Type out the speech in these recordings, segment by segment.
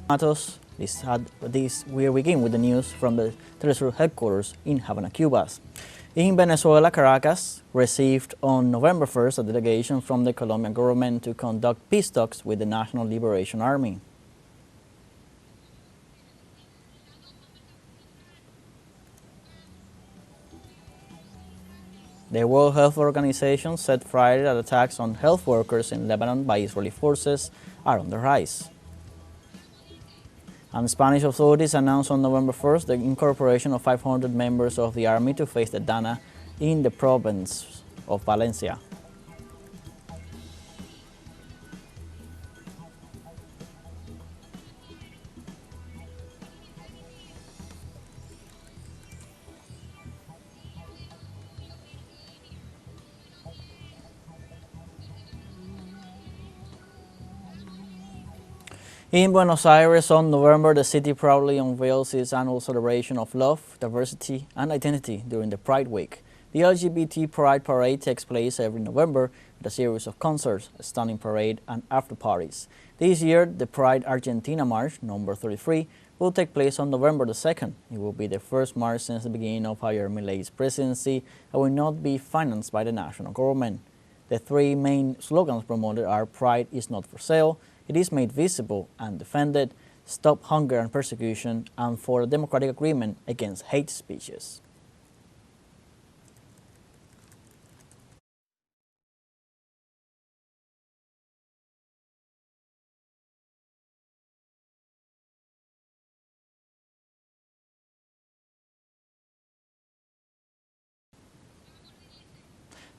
Matos, we begin with the news from the teleSUR headquarters in Havana, Cuba. In Venezuela, Caracas received on November 1st a delegation from the Colombian government to conduct peace talks with the National Liberation Army. The World Health Organization said Friday that attacks on health workers in Lebanon by Israeli forces are on the rise. And Spanish authorities announced on November 1st the incorporation of 500 members of the army to face the Dana in the province of Valencia. In Buenos Aires on November, the city proudly unveils its annual celebration of love, diversity, and identity during the Pride Week. The LGBT Pride Parade takes place every November with a series of concerts, a stunning parade, and after-parties. This year, the Pride Argentina March, number 33, will take place on November the 2nd. It will be the first march since the beginning of Javier Milei's presidency and will not be financed by the national government. The three main slogans promoted are Pride is not for sale, it is made visible and defended, stop hunger and persecution, and for a democratic agreement against hate speeches.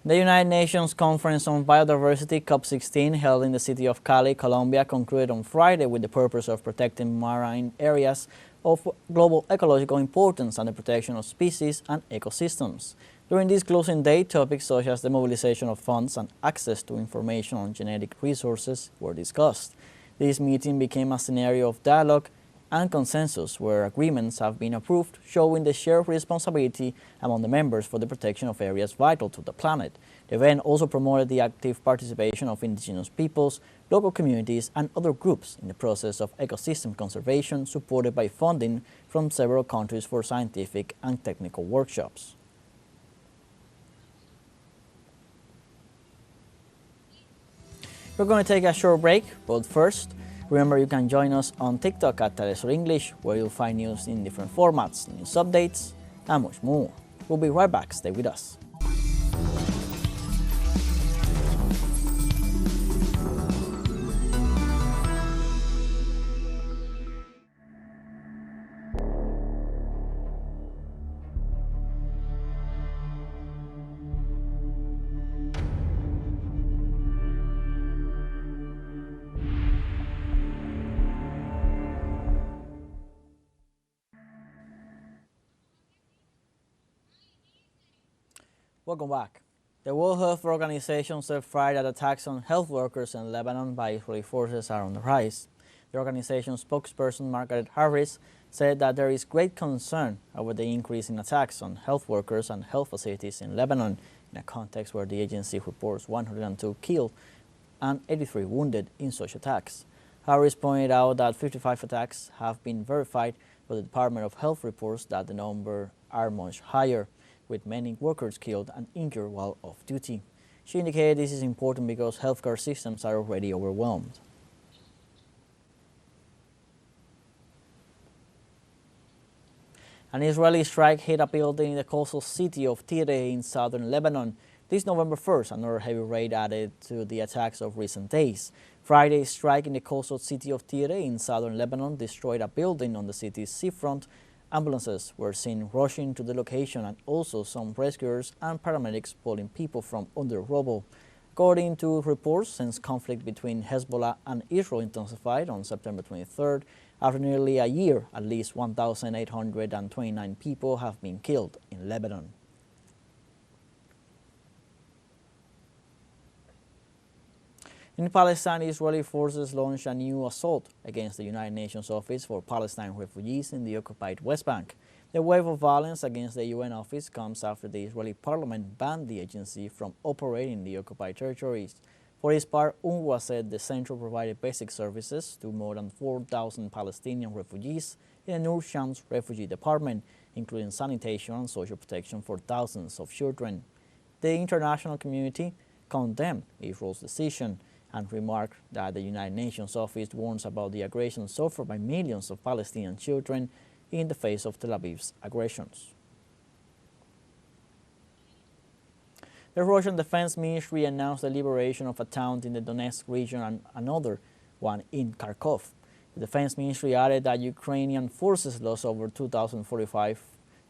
The United Nations Conference on Biodiversity COP16 held in the city of Cali, Colombia, concluded on Friday with the purpose of protecting marine areas of global ecological importance and the protection of species and ecosystems. During this closing day, topics such as the mobilization of funds and access to information on genetic resources were discussed. This meeting became a scenario of dialogue and consensus where agreements have been approved, showing the shared responsibility among the members for the protection of areas vital to the planet. The event also promoted the active participation of indigenous peoples, local communities, and other groups in the process of ecosystem conservation, supported by funding from several countries for scientific and technical workshops. We're going to take a short break, but first, remember you can join us on TikTok at teleSUR English, where you'll find news in different formats, news updates, and much more. We'll be right back. Stay with us. Welcome back. The World Health Organization said Friday that attacks on health workers in Lebanon by Israeli forces are on the rise. The organization's spokesperson, Margaret Harris, said that there is great concern over the increase in attacks on health workers and health facilities in Lebanon, in a context where the agency reports 102 killed and 83 wounded in such attacks. Harris pointed out that 55 attacks have been verified, but the Department of Health reports that the number are much higher, with many workers killed and injured while off duty. She indicated this is important because healthcare systems are already overwhelmed. An Israeli strike hit a building in the coastal city of Tyre in southern Lebanon. This November 1st, another heavy raid added to the attacks of recent days. Friday's strike in the coastal city of Tyre in southern Lebanon destroyed a building on the city's seafront. Ambulances were seen rushing to the location, and also some rescuers and paramedics pulling people from under rubble. According to reports, since conflict between Hezbollah and Israel intensified on September 23rd, after nearly a year, at least 1,829 people have been killed in Lebanon. In Palestine, Israeli forces launched a new assault against the United Nations Office for Palestine Refugees in the occupied West Bank. The wave of violence against the UN office comes after the Israeli parliament banned the agency from operating in the occupied territories For its part, UNRWA said the center provided basic services to more than 4,000 Palestinian refugees in a Nur Shams refugee department, including sanitation and social protection for thousands of children. The international community condemned Israel's decision and remarked that the United Nations office warns about the aggression suffered by millions of Palestinian children in the face of Tel Aviv's aggressions. The Russian Defense Ministry announced the liberation of a town in the Donetsk region and another one in Kharkov. The Defense Ministry added that Ukrainian forces lost over 2,045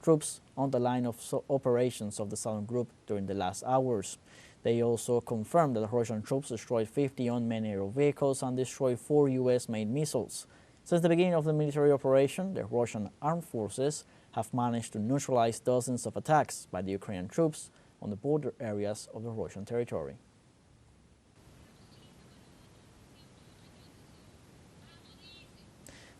troops on the line of operations of the Southern Group during the last hours. They also confirmed that the Russian troops destroyed 50 unmanned aerial vehicles and destroyed 4 U.S.-made missiles. Since the beginning of the military operation, the Russian armed forces have managed to neutralize dozens of attacks by the Ukrainian troops on the border areas of the Russian territory.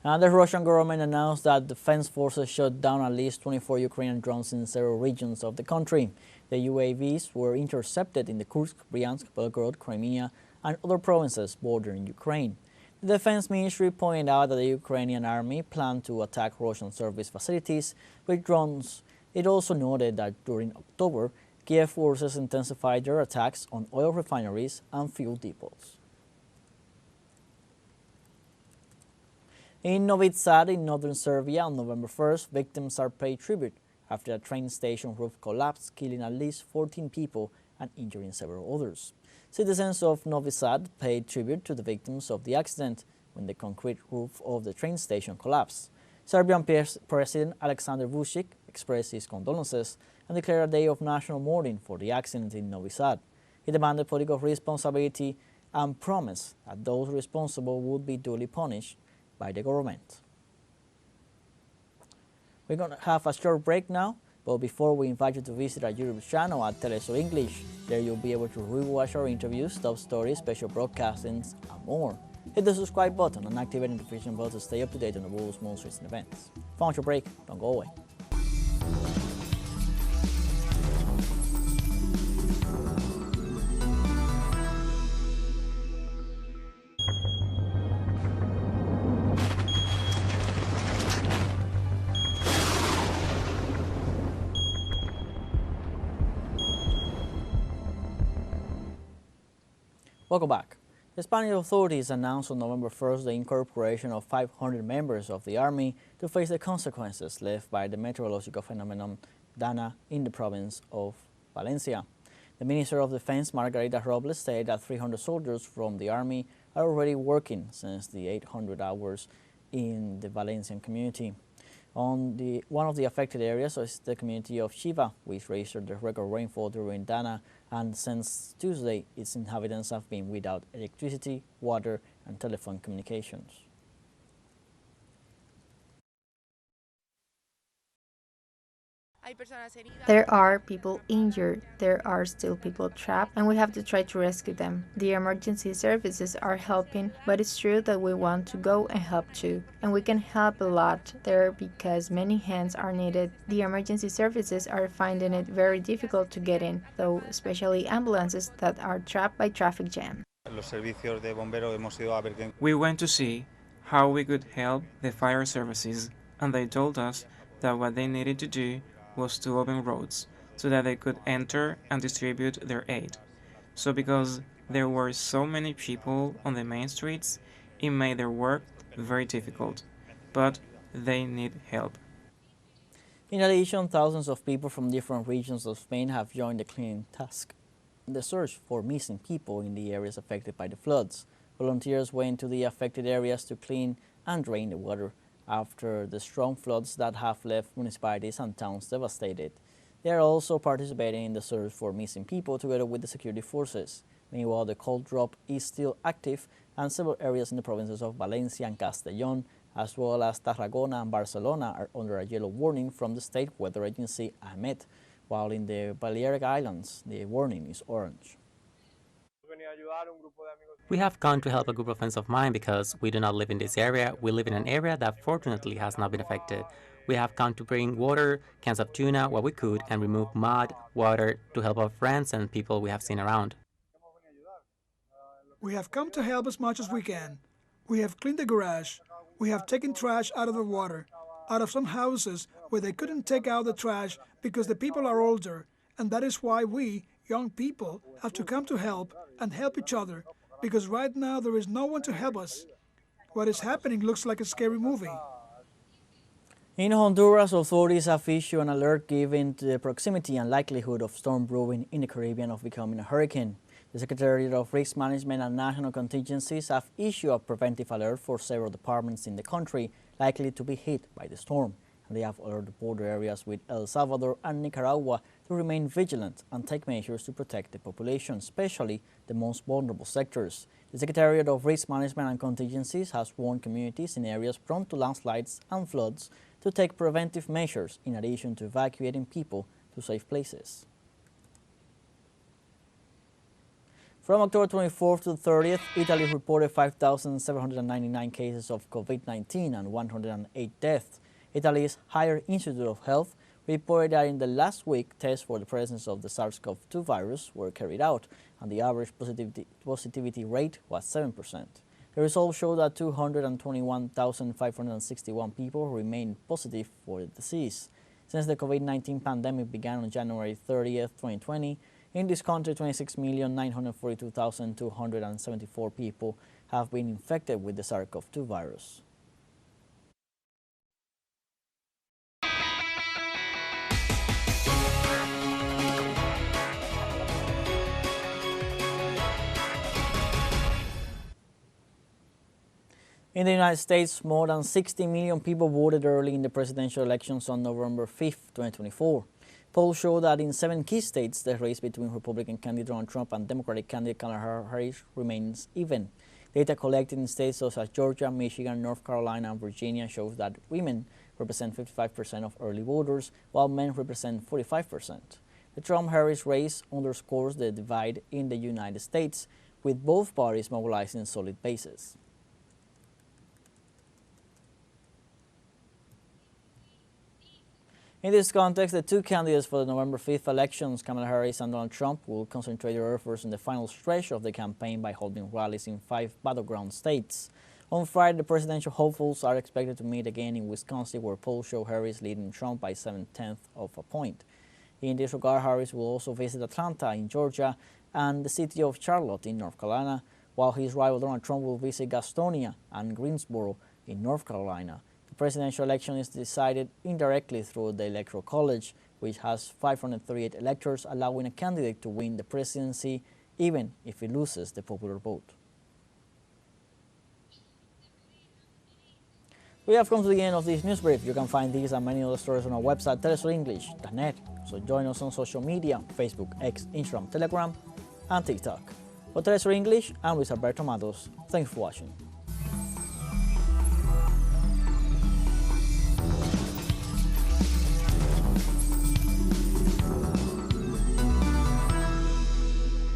And the Russian government announced that defense forces shot down at least 24 Ukrainian drones in several regions of the country. The UAVs were intercepted in the Kursk, Bryansk, Belgorod, Crimea, and other provinces bordering Ukraine. The Defense Ministry pointed out that the Ukrainian army planned to attack Russian service facilities with drones. It also noted that during October, Kiev forces intensified their attacks on oil refineries and fuel depots. In Novi Sad, in northern Serbia, on November 1st, victims are paid tribute after a train station roof collapsed, killing at least 14 people and injuring several others. Citizens of Novi Sad paid tribute to the victims of the accident when the concrete roof of the train station collapsed. Serbian President Aleksandar Vučić expressed his condolences and declared a day of national mourning for the accident in Novi Sad. He demanded political responsibility and promised that those responsible would be duly punished by the government. We're going to have a short break now, but before we invite you to visit our YouTube channel at teleSUR English. There you'll be able to rewatch our interviews, top stories, special broadcastings, and more. Hit the subscribe button and activate the notification bell to stay up to date on the world's most recent events. Found your break, don't go away. Welcome back. The Spanish authorities announced on November 1st the incorporation of 500 members of the army to face the consequences left by the meteorological phenomenon Dana in the province of Valencia. The Minister of Defense, Margarita Robles, said that 300 soldiers from the army are already working since the 800 hours in the Valencian community. One of the affected areas is the community of Chiva, which registered the record rainfall during Dana, and since Tuesday, its inhabitants have been without electricity, water, and telephone communications. There are people injured, there are still people trapped, and we have to try to rescue them. The emergency services are helping, but it's true that we want to go and help too. And we can help a lot there because many hands are needed. The emergency services are finding it very difficult to get in, though, especially ambulances that are trapped by traffic jam. We went to see how we could help the fire services, and they told us that what they needed to do was to open roads so that they could enter and distribute their aid. So because there were so many people on the main streets, it made their work very difficult, but they need help. In addition, thousands of people from different regions of Spain have joined the cleaning task. The search for missing people in the areas affected by the floods. Volunteers went to the affected areas to clean and drain the water after the strong floods that have left municipalities and towns devastated. They are also participating in the search for missing people together with the security forces. Meanwhile, the cold drop is still active and several areas in the provinces of Valencia and Castellón, as well as Tarragona and Barcelona, are under a yellow warning from the state weather agency AEMET, while in the Balearic Islands, the warning is orange. We have gone to help a group of friends of mine because we do not live in this area. We live in an area that fortunately has not been affected. We have come to bring water, cans of tuna, what we could, and remove mud, water to help our friends and people we have seen around. We have come to help as much as we can. We have cleaned the garage. We have taken trash out of the water, out of some houses where they couldn't take out the trash because the people are older, and that is why we, young people, have to come to help and help each other, because right now there is no one to help us. What is happening looks like a scary movie. In Honduras, authorities have issued an alert given to the proximity and likelihood of storm brewing in the Caribbean of becoming a hurricane. The Secretariat of Risk Management and National Contingencies have issued a preventive alert for several departments in the country likely to be hit by the storm, and they have alerted border areas with El Salvador and Nicaragua to remain vigilant and take measures to protect the population, especially the most vulnerable sectors. The Secretariat of Risk Management and Contingencies has warned communities in areas prone to landslides and floods to take preventive measures in addition to evacuating people to safe places. From October 24th to 30th, Italy reported 5,799 cases of COVID-19 and 108 deaths. Italy's Higher Institute of Health reported that in the last week, tests for the presence of the SARS-CoV-2 virus were carried out, and the average positivity rate was 7%. The results show that 221,561 people remained positive for the disease. Since the COVID-19 pandemic began on January 30th, 2020, in this country, 26,942,274 people have been infected with the SARS-CoV-2 virus. In the United States, more than 60 million people voted early in the presidential elections on November 5, 2024. Polls show that in 7 key states, the race between Republican candidate Donald Trump and Democratic candidate Kamala Harris remains even. Data collected in states such as Georgia, Michigan, North Carolina, and Virginia shows that women represent 55% of early voters, while men represent 45%. The Trump-Harris race underscores the divide in the United States, with both parties mobilizing solid bases. In this context, the 2 candidates for the November 5th elections, Kamala Harris and Donald Trump, will concentrate their efforts in the final stretch of the campaign by holding rallies in 5 battleground states. On Friday, the presidential hopefuls are expected to meet again in Wisconsin, where polls show Harris leading Trump by 0.7 of a point. In this regard, Harris will also visit Atlanta in Georgia and the city of Charlotte in North Carolina, while his rival Donald Trump will visit Gastonia and Greensboro in North Carolina. The presidential election is decided indirectly through the Electoral College, which has 538 electors, allowing a candidate to win the presidency even if he loses the popular vote. We have come to the end of this news brief. You can find these and many other stories on our website, telesurenglish.net. So join us on social media, Facebook, X, Instagram, Telegram, and TikTok. For Telesur English, I'm Luis Alberto Matos. Thanks for watching.